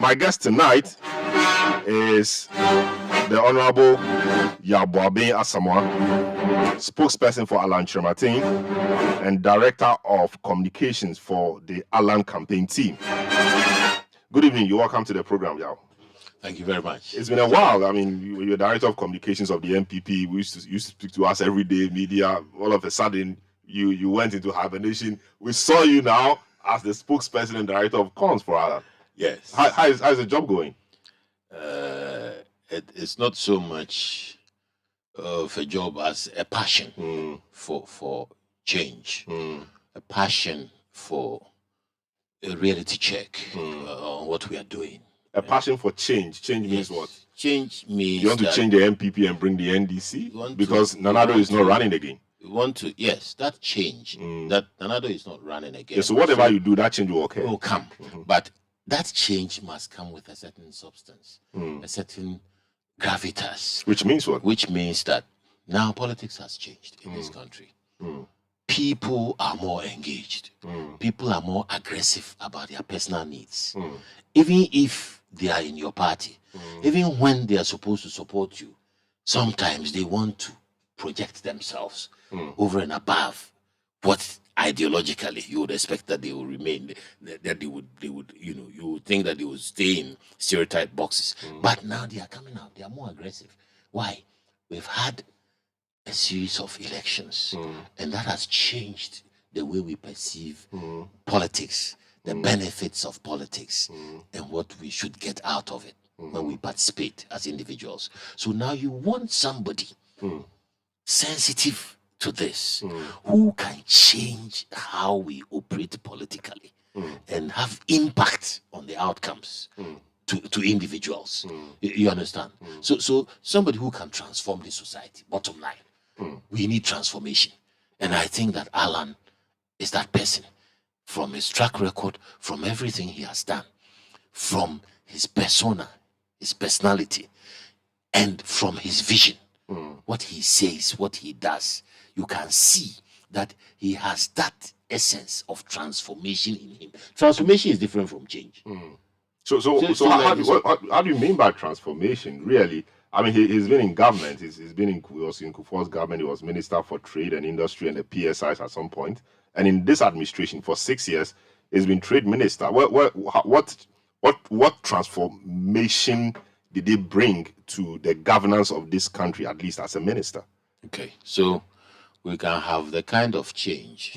My guest tonight is the Honorable Yaw Buabeng Asamoah, spokesperson for Alan Kyerematen and Director of Communications for the Alan campaign team. Good evening. You're welcome to the program, Yaw. Thank you very much. It's been a while. I mean, you're Director of Communications of the MPP. We used to speak to us every day, media. All of a sudden, you went into hibernation. We saw you now as the spokesperson and Director of Comms for Alan. Yes. How's the job going? It's not so much of a job as a passion for change, a passion for a reality check on what we are doing. A passion for change. Change means what? Change means you want to change the MPP and bring the NDC because Nanado is not running again. We want to, yes, that change, that Nanado is not running again. Yeah, so whatever you do, that change will occur. Will come. But that change must come with a certain substance, a certain gravitas. Which means what? Which means that now politics has changed in this country. People are more engaged. People are more aggressive about their personal needs. Even if they are in your party, even when they are supposed to support you, sometimes they want to project themselves over and above what ideologically you would expect that they will remain, that they would, you would think that they would stay in stereotype boxes. But now they are coming out, they are more aggressive. Why? We've had a series of elections, and that has changed the way we perceive politics, the benefits of politics, and what we should get out of it when we participate as individuals. So now you want somebody sensitive to this, who can change how we operate politically and have impact on the outcomes to individuals. You understand? So somebody who can transform the society, bottom line. We need transformation. And I think that Alan is that person, from his track record, from everything he has done, from his persona, his personality, and from his vision. What he says, what he does, you can see that he has that essence of transformation in him. Transformation is different from change. So how do you mean by transformation, really? I mean, he's been in government. He was in Kufuor's government. He was Minister for Trade and Industry and the PSIs at some point. And in this administration, for 6 years, he's been Trade Minister. What transformation did they bring to the governance of this country, at least as a minister? Okay, so we can have the kind of change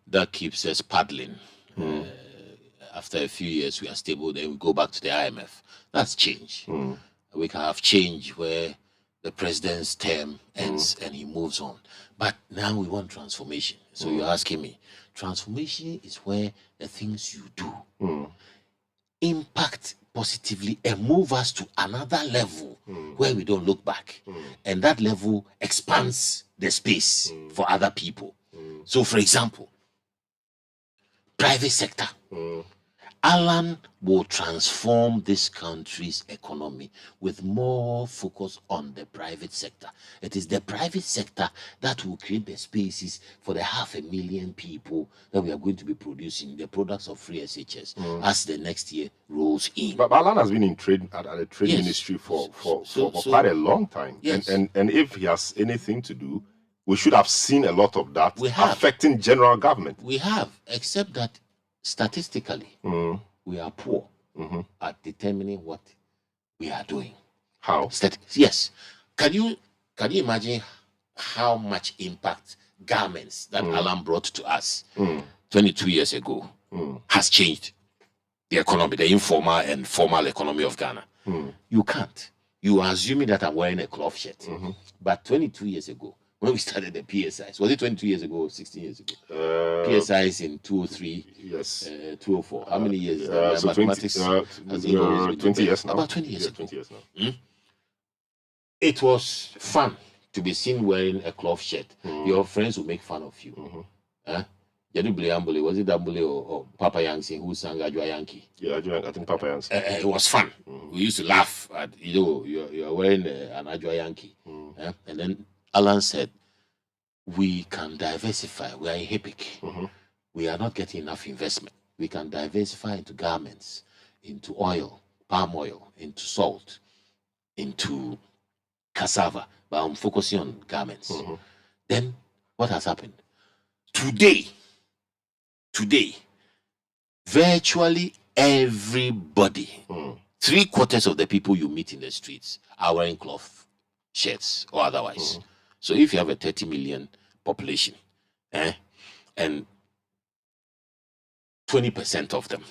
that keeps us paddling. After a few years, we are stable, then we go back to the IMF. That's change. We can have change where the president's term ends and he moves on. But now we want transformation. So you're asking me, transformation is where the things you do impact positively and move us to another level where we don't look back. And that level expands the space for other people. So, for example, private sector. Alan will transform this country's economy with more focus on the private sector. It is the private sector that will create the spaces for the 500,000 people that we are going to be producing the products of free SHS as the next year rolls in. But Alan has been in trade at the trade ministry for quite a long time. Yes. And if he has anything to do, we should have seen a lot of that affecting general government. We have, except that statistically, we are poor at determining what we are doing. How? Yes. Can you imagine how much impact garments that Alan brought to us 22 years ago has changed the economy, the informal and formal economy of Ghana? You can't. You are assuming that I'm wearing a cloth shirt. But 22 years ago, when we started the PSIs, was it 22 years ago or 16 years ago? PSIs in 2003, yes, 2004. How many years? So mathematics 20 years now. About 20 years ago. 20 years now. It was fun to be seen wearing a cloth shirt. Your friends will make fun of you. Was it Dambule or Papa Yankee who sang Ajwa Yankee? Yeah, I think Papa Yankee. It was fun. We used to laugh at, you're wearing an Ajwa Yankee. And then Alan said, we can diversify. We are a HIPIC. We are not getting enough investment. We can diversify into garments, into oil, palm oil, into salt, into cassava, but I'm focusing on garments. Then what has happened? Today, virtually everybody, 3/4 of the people you meet in the streets are wearing cloth shirts or otherwise. So if you have a 30 million population, and 20% of them,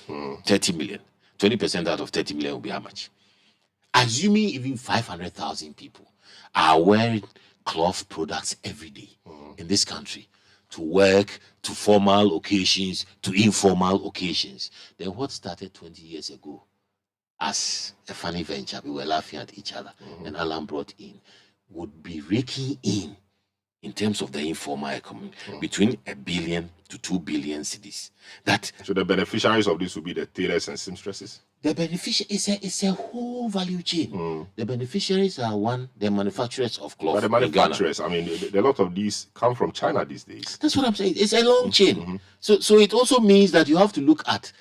30 million, 20% out of 30 million will be how much? Assuming even 500,000 people are wearing cloth products every day in this country, to work, to formal occasions, to informal occasions, then what started 20 years ago as a funny venture, we were laughing at each other, and Alan brought in, would be raking in terms of the informal economy, between 1 billion to 2 billion cedis. So the beneficiaries of this will be the tailors and seamstresses? The beneficiary is a whole value chain. The beneficiaries are one, the manufacturers of cloth. But the manufacturers, I mean, a lot of these come from China these days. That's what I'm saying. It's a long chain. So it also means that you have to look at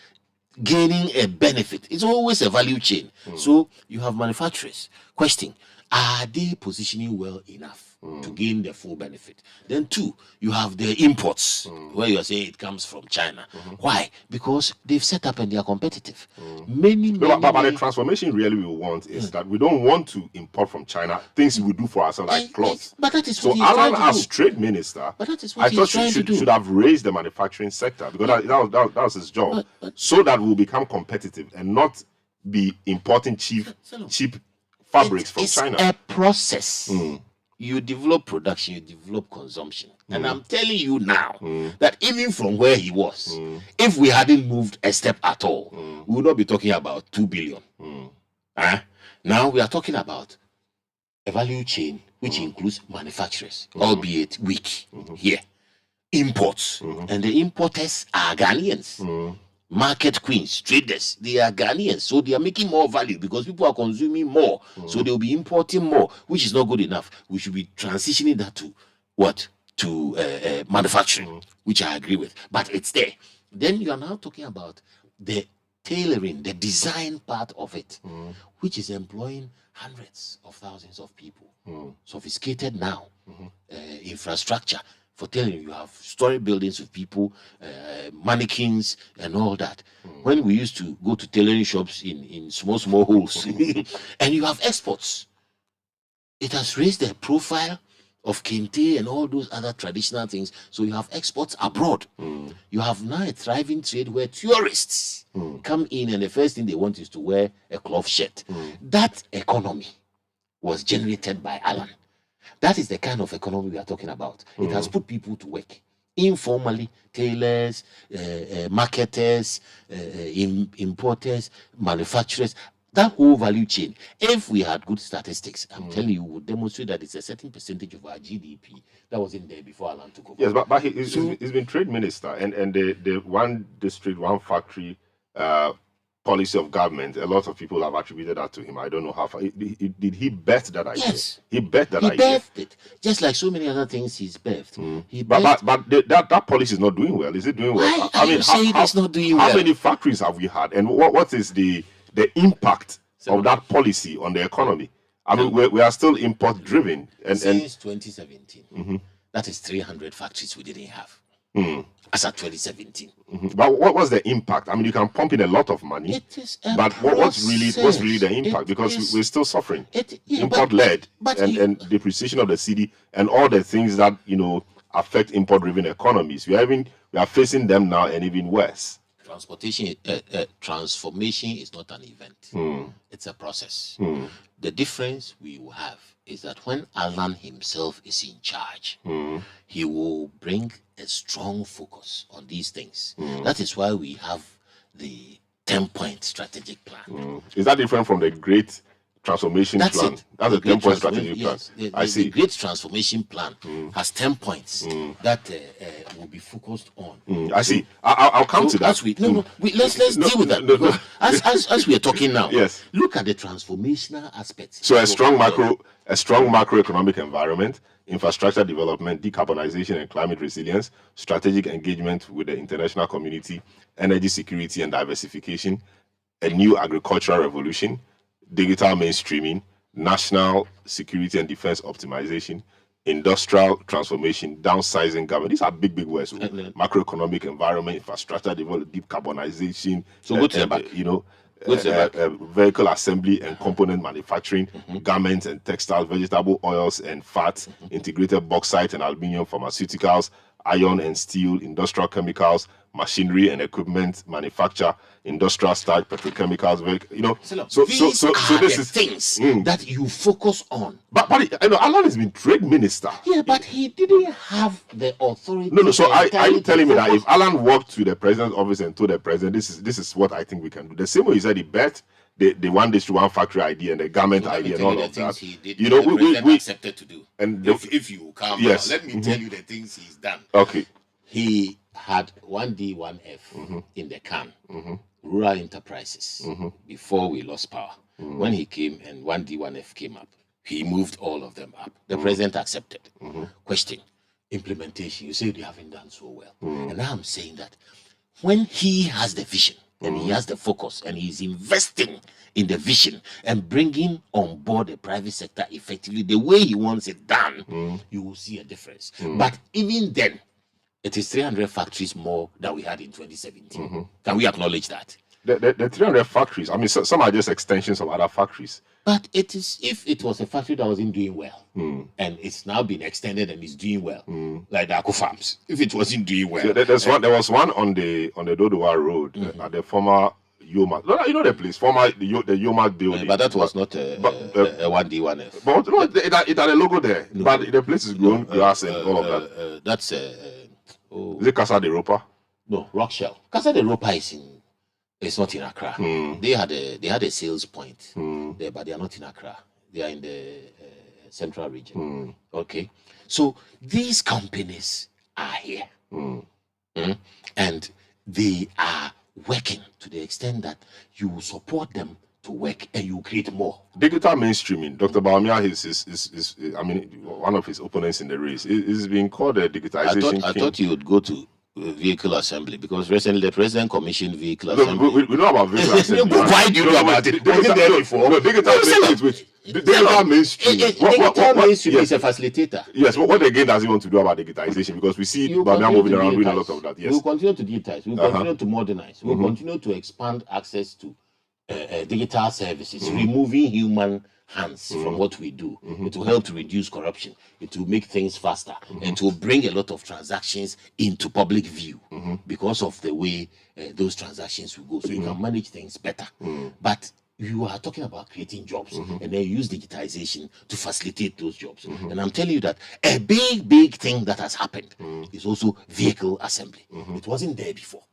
gaining a benefit. It's always a value chain. So you have manufacturers. Question, are they positioning well enough to gain the full benefit? Then 2, you have the imports, where you are saying it comes from China. Why? Because they've set up and they are competitive. Many but the transformation really we want is that we don't want to import from China things we do for ourselves, like clothes. But that is so what he's Alan, trying to as do. trade minister, But that is what I thought he's trying to do. should have raised the manufacturing sector, because that was his job, so that we'll become competitive and not be importing cheap fabrics from China. It's a process. You develop production, you develop consumption. And I'm telling you now that even from where he was, if we hadn't moved a step at all, we would not be talking about 2 billion. Now we are talking about a value chain which includes manufacturers, albeit weak here, imports, and the importers are Ghanaians. Market queens, traders, they are Ghanaians, so they are making more value because people are consuming more, so they'll be importing more, which is not good enough. We should be transitioning that to what? To manufacturing, which I agree with, but it's there. Then you are now talking about the tailoring, the design part of it, which is employing hundreds of thousands of people. Sophisticated now, infrastructure. For telling you have story buildings with people, mannequins and all that. When we used to go to tailoring shops in small holes, and you have exports. It has raised the profile of kente and all those other traditional things. So you have exports abroad. You have now a thriving trade where tourists come in and the first thing they want is to wear a cloth shirt. That economy was generated by Alan. That is the kind of economy we are talking about. It has put people to work informally, tailors, marketers, importers, manufacturers, that whole value chain. If we had good statistics, I'm telling you, we would demonstrate that it's a certain percentage of our GDP that wasn't there before Alan took over. Yes, but he's been trade minister, and the one district, one factory policy of government, a lot of people have attributed that to him. I don't know how far. Did he birth that idea? Yes. He birthed that idea. He birthed it. Just like so many other things he's birthed. But that policy is not doing well. Is it doing well? I mean, it's not doing well. How many factories have we had? And what is the impact of that policy on the economy? I mean, we are still import driven. Since 2017, that is 300 factories we didn't have. As at 2017. But what was the impact? I mean, you can pump in a lot of money. It is a but what's really the impact? Because we're still suffering. Import-led and depreciation of the city and all the things that affect import-driven economies. We are facing them now, and even worse. Transformation is not an event. It's a process. The difference we will have is that when Alan himself is in charge, he will bring a strong focus on these things. That is why we have the 10-point strategic plan. Is that different from the great transformation plan? That's the 10-point strategic plan. Yes, I see. The great transformation plan has 10 points that will be focused on. I see. I'll come to that. Let's deal with that. As we are talking now, yes. Look at the transformational aspects. So a strong macroeconomic environment, infrastructure development, decarbonization and climate resilience, strategic engagement with the international community, energy security and diversification, a new agricultural revolution, digital mainstreaming, national security and defense optimization, industrial transformation, downsizing government. These are big words. Macroeconomic environment, infrastructure development, decarbonization. So go to the back. Vehicle assembly and component manufacturing, garments and textiles, vegetable oils and fats, integrated bauxite and aluminium, pharmaceuticals, iron and steel, industrial chemicals, machinery and equipment manufacture, industrial starch, petrochemicals, so this is things that you focus on. But Alan has been trade minister. Yeah, but he didn't have the authority. No. So are you telling me that if Alan walked to the president's office and told the president, this is what I think we can do, the same way he said he bet the one district, one factory idea and the garment idea and all of that. He did, we accepted to do. And if you come, yes, let me tell you the things he's done. Okay. He had 1D, 1F in the can, rural enterprises, before we lost power. When he came and 1D, 1F came up, he moved all of them up. The president accepted. Question, implementation, you said you haven't done so well. And now I'm saying that when he has the vision and he has the focus and he's investing in the vision and bringing on board the private sector effectively the way he wants it done, you will see a difference. But even then, it is 300 factories more than we had in 2017. Can we acknowledge that? The 300 factories, I mean, some are just extensions of other factories. But it is, if it was a factory that wasn't doing well, and it's now been extended and is doing well, like the Ako Farms, if it wasn't doing well. So there was one on the Dodowa Road at the former Yoma. You know the place, former the Yoma building. But that was not a 1D, 1F. But no, it had a logo there. No. But the place is grown grass and all of that. That's is it Casa de Ropa? No, Rockshell. Casa de Ropa it's not in Accra. They had a sales point there, but they are not in Accra. They are in the central region. Okay, so these companies are here, and they are working to the extent that you support them to work and you create more. Digital mainstreaming. Dr. Bawumia is I mean, one of his opponents in the race. Is being called a digitization. I thought you would go to vehicle assembly, because recently the president commissioned vehicle assembly. We know about vehicle assembly. Why do you know about it? Digital mainstream. Digital mainstream is a facilitator. Yes, what again does he want to do about digitization? Because we see Bawumia moving around doing a lot of that. Yes, we'll continue to digitize. We'll continue to modernize. We'll continue to expand access to digital services, removing human hands from what we do. It will help to reduce corruption. It will make things faster, and it will bring a lot of transactions into public view because of the way those transactions will go. So you can manage things better. But you are talking about creating jobs, and then use digitization to facilitate those jobs. And I'm telling you that a big thing that has happened is also vehicle assembly. It wasn't there before.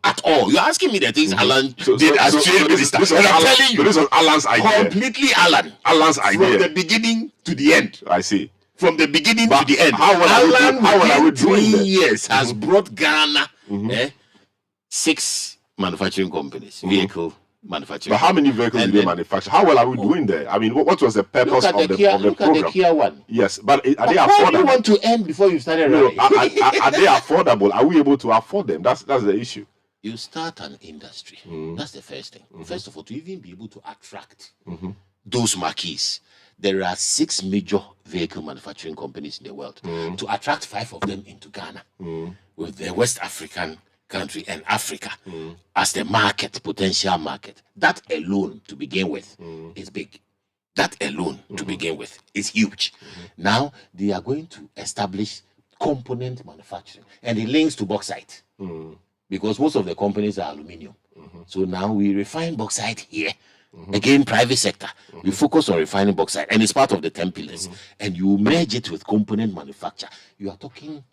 At all. You're asking me the things Alan did as trade minister. And I'm telling you, this was Alan's idea. Completely Alan's idea. From the beginning to the end. I see. From the beginning to the end. Alan, within 3 years, has brought Ghana 6 manufacturing companies, vehicle manufacturing. But how many vehicles do they manufacture? How well are we doing there? I mean, what was the purpose of the program? Look at the Kia one. Yes, but are they affordable? How do you want to end before you started running? Are they affordable? Are we able to afford them? That's the issue. You start an industry. That's the first thing. First of all, to even be able to attract those marquees, there are 6 major vehicle manufacturing companies in the world. To attract 5 of them into Ghana, with the West African country and Africa as the market, potential market, that alone to begin with is big. That alone to begin with is huge. Now they are going to establish component manufacturing, and it links to bauxite because most of the companies are aluminium. So now we refine bauxite here. Again, private sector. We focus on refining bauxite, and it's part of the 10 pillars. And you merge it with component manufacture. You are talking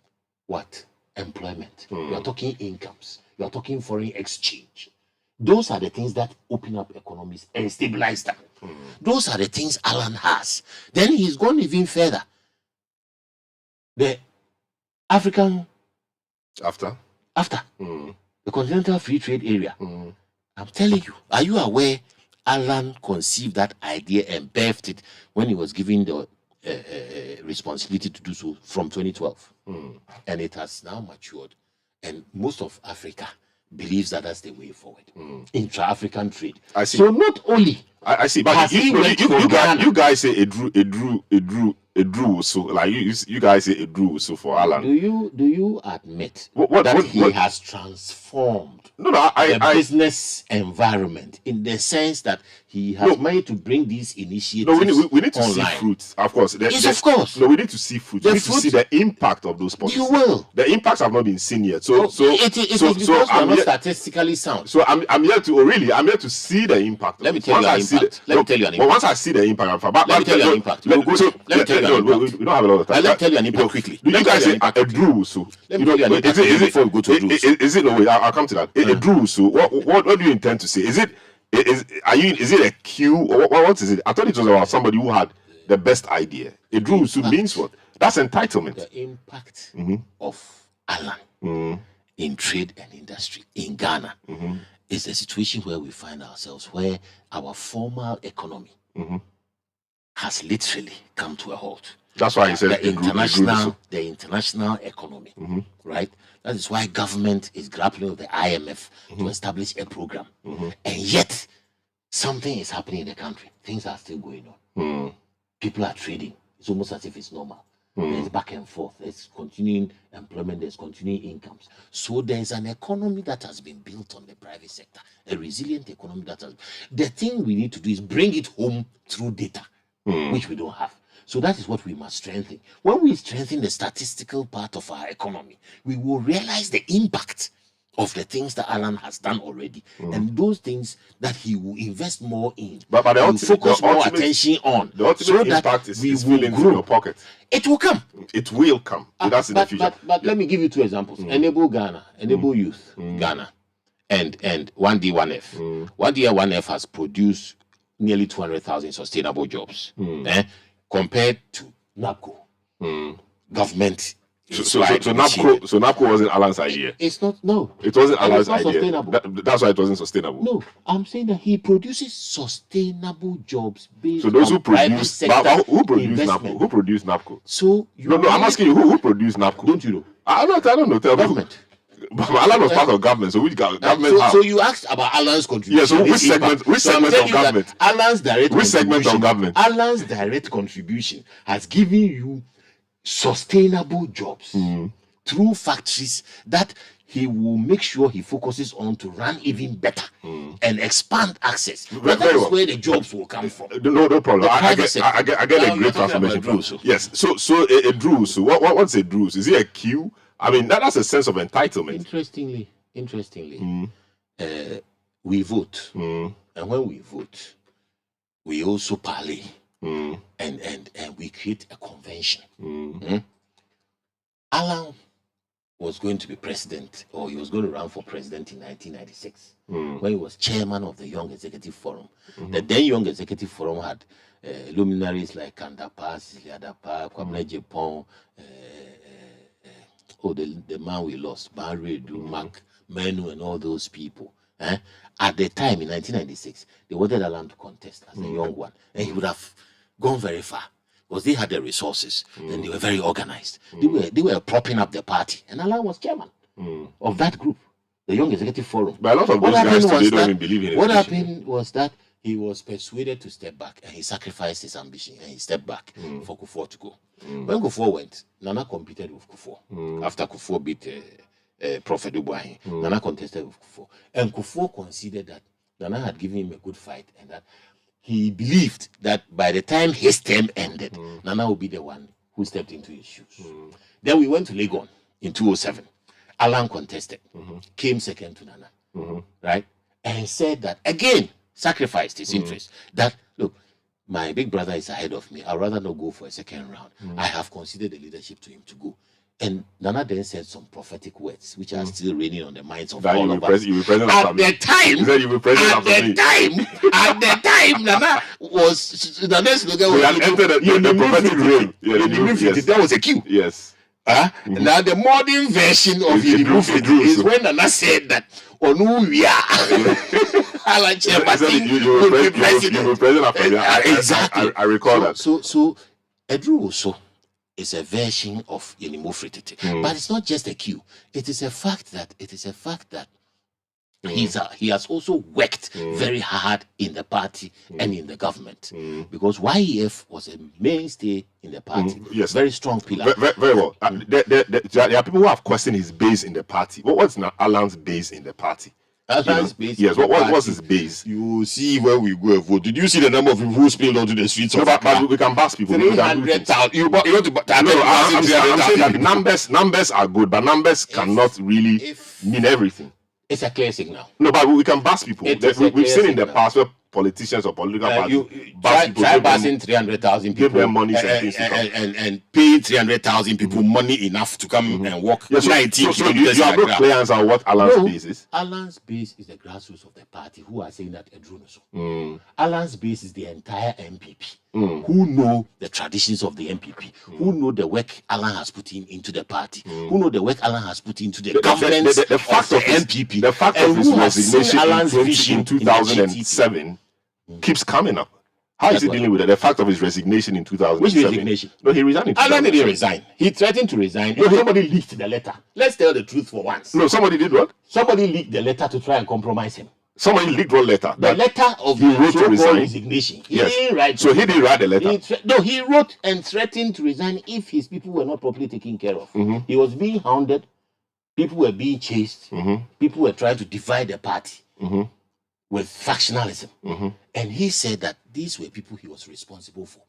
what? Employment. You are talking incomes. You are talking foreign exchange. Those are the things that open up economies and stabilize them. Those are the things Alan has. Then he's gone even further. The African after the Continental Free Trade Area. I'm telling you, are you aware Alan conceived that idea and birthed it when he was given the responsibility to do so from 2012, and it has now matured, and most of Africa believes that that's the way forward. Intra-African trade. I see. So not only I see, but you guys say it drew. So like you guys say it drew. So for Alan, do you admit that he has transformed the business environment in the sense that he has managed to bring these initiatives? No, we need to online. see fruits, of course. Yes, of course. No, we need to see fruits. We need to see the impact of those policies. You will. The impacts have not been seen yet. So it is because we are not statistically sound. So I'm here to see the impact. Let me tell you an impact. Let me tell you an impact. But once I see the impact, let me tell you an impact. Let me tell you an impact. We don't have a lot of time. Let me tell you an impact quickly. You guys say a drew. So let me tell you an impact before we go to drews. Is it no way? I'll come to that. A drew. So what do you intend to say? Is it a cue or what is it? I thought it was about somebody who had the best idea. A drew means what? That's entitlement. The impact of Alan in trade and industry in Ghana is the situation where we find ourselves, where our formal economy has literally come to a halt. That's why he said the international economy, right? That is why government is grappling with the IMF to establish a program, and yet something is happening in the country. Things are still going on. People are trading. It's almost as if it's normal. There's back and forth. There's continuing employment. There's continuing incomes. So there's an economy that has been built on the private sector, a resilient economy that has. The thing we need to do is bring it home through data, which we don't have. So that is what we must strengthen. When we strengthen the statistical part of our economy, we will realize the impact of the things that Alan has done already, and those things that he will invest more in, but focus more attention on. The ultimate impact is feeling in your pocket. It will come. It will come. That's in the future. But let me give you two examples. Enable Ghana, Enable Youth Ghana, and 1D1F. 1D1F has produced nearly 200,000 sustainable jobs. Compared to NAPCO, government. So NAPCO wasn't Alan's idea. It's not. No, it wasn't Alan's idea. Sustainable. That's why it wasn't sustainable. No, I'm saying that he produces sustainable jobs based so those on who produce, who produced NAPCO? Who produced NAPCO? So no, I'm asking you who produced NAPCO? Don't you know? I don't know. Tell government. Me. But Alan was part of government, so which government? So you asked about Alan's contribution. Yeah, so which segment of government? Alan's direct which segment of government? Alan's direct contribution has given you sustainable jobs through factories that he will make sure he focuses on to run even better and expand access. That is where the jobs will come from. No problem. I get a great transformation. Yes. So a drew. So what's a drew? Is it a queue? I mean, that's a sense of entitlement. Interestingly, we vote, and when we vote, we also parley, and we create a convention. Alan was going to be president, or he was going to run for president in 1996, when he was chairman of the Young Executive Forum. The then Young Executive Forum had luminaries like Kandapa, Siliadapa, Kwame Jepon, the man we lost, Barry, Mark, Menu, and all those people. At the time in 1996, they wanted Alan to contest as a young one, and he would have gone very far because they had the resources and they were very organized. They were propping up the party, and Alan was chairman of that group, the Young Executive Forum. But a lot of those guys today don't even believe in it. What happened was that he was persuaded to step back, and he sacrificed his ambition, and he stepped back for Kufuor to go. When Kufuor went, Nana competed with Kufuor. After Kufuor beat Prophet Dubois, Nana contested with Kufuor. And Kufuor considered that Nana had given him a good fight, and that he believed that by the time his term ended, Nana would be the one who stepped into his shoes. Then we went to Legon in 2007. Alan contested, came second to Nana, right? And said that, again, sacrificed his interest. That, look, my big brother is ahead of me. I'd rather not go for a second round. I have considered the leadership to him to go. And Nana then said some prophetic words, which are still reigning on the minds of all of us. At the time, Nana was Nana's slogan was that was a cue. Yes. Now the modern version of Yidimufiti is when Nana said that Alan Kyerematen will be president. Exactly. I recall that. So Edru also is a version of Yidimufiti, but it's not just a cue. It is a fact that He has also worked very hard in the party and in the government because YEF was a mainstay in the party. Yes, very strong pillar. Very well. There are people who have questioned his base in the party. What's now Alan's base in the party? Alan's base. Yes. What's his base? You see where we go and vote. Did you see the number of people who spilled onto the streets of Accra? But we can bash people. 300,000. You want to? I'm saying that numbers are good, but numbers cannot really mean everything. It's a clear signal. No, but we can bash people. We've seen in the past where politicians or political parties try passing 300,000 people, give them money and pay 300,000 people money enough to come and walk. Yes, 19 so you have no clear answer on what Alan's base is. Alan's base is the grassroots of the party who are saying that Adonoo. Alan's base is the entire MPP who know the traditions of the MPP, who know the work Alan has put into the party, who know the work Alan has put into the governance the fact of his MPP, the fact of his resignation Alan's in vision 2007 keeps coming up. How is he dealing with it? The fact of his resignation in 2007. Which resignation? No, he resigned in 2007. Alan didn't resign. He threatened to resign. No, somebody leaked the letter. Let's tell the truth for once. No, somebody did what? Somebody leaked the letter to try and compromise him. Somebody leaked one letter. The letter of he wrote to resign. Resignation. He Yes. didn't write. So he didn't write the letter. No, he wrote and threatened to resign if his people were not properly taken care of. He was being hounded. People were being chased. People were trying to divide the party with factionalism. And he said that these were people he was responsible for.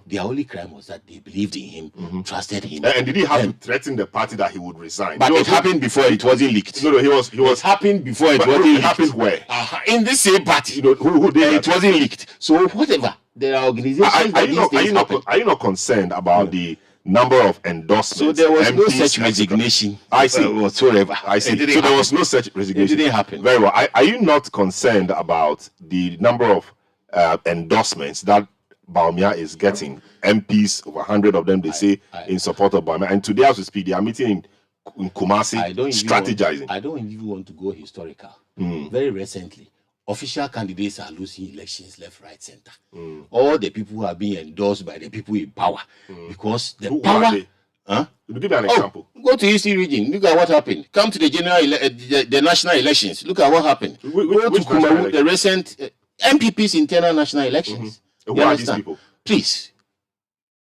Their only crime was that they believed in him, trusted him. And did he have to threaten the party that he would resign? But it happened before it wasn't leaked. No, he was. It happened before it wasn't It leaked. happened where? In this same party. You know who did It that? wasn't leaked. So whatever, there are organizations that these things happen. Are you not concerned about the number of endorsements? So there was no MPs, such etc.? resignation. I see. Whatsoever. I see. It didn't So there happen. was no such resignation. It didn't happen. Very well. Are you not concerned about the number of endorsements that Bawumia is getting? MPs, over 100 of them, they say, in support of Bawumia. And today, as we speak, they are meeting in Kumasi, strategizing. I don't even want to go historical. Very recently, official candidates are losing elections left, right, center. All the people who are being endorsed by the people in power because the power. Who are they? Give me an example. Go to East region. Look at what happened. Come to the the national elections. Look at what happened. Go to Which national Kumawu, the recent MPP's internal national elections. Who You are understand? these people? Please,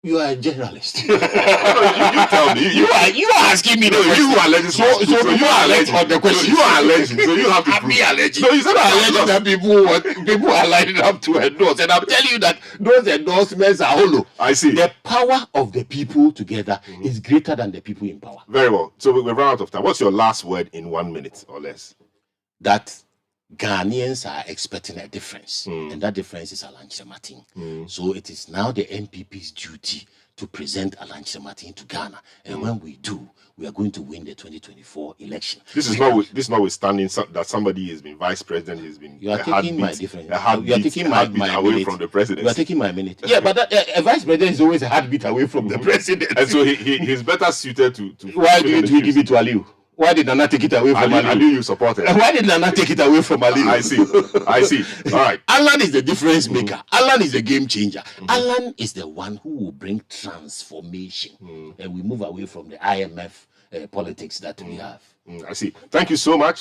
you are a journalist. You tell me. You are asking me. No, you are alleging. So you are alleging on the question. You are alleging. So you have to I'm prove. me alleging. No, you said alleging that people are lining up to endorse, and I'm telling you that those endorsements are hollow. I see. The power of the people together is greater than the people in power. Very well. So we've run out of time. What's your last word in 1 minute or less? That Ghanaians are expecting a difference, and that difference is Alan Kyerematen. So it is now the NPP's duty to present Alan Kyerematen to Ghana, and when we do, we are going to win the 2024 election. This is notwithstanding that somebody has been vice president. He's been. You are taking my difference. You are taking my away minute. from the president. You are taking my minute. Yeah, but a vice president is always a heartbeat away from the president. And so he's better suited to. Why didn't we give it to Aliu? Why did Nana take it away from I Aliu? knew you supported. Why did Nana take it away from Aliu? I see. All right. Alan is the difference maker. Alan is the game changer. Alan is the one who will bring transformation, and we move away from the IMF politics that we have. I see. Thank you so much.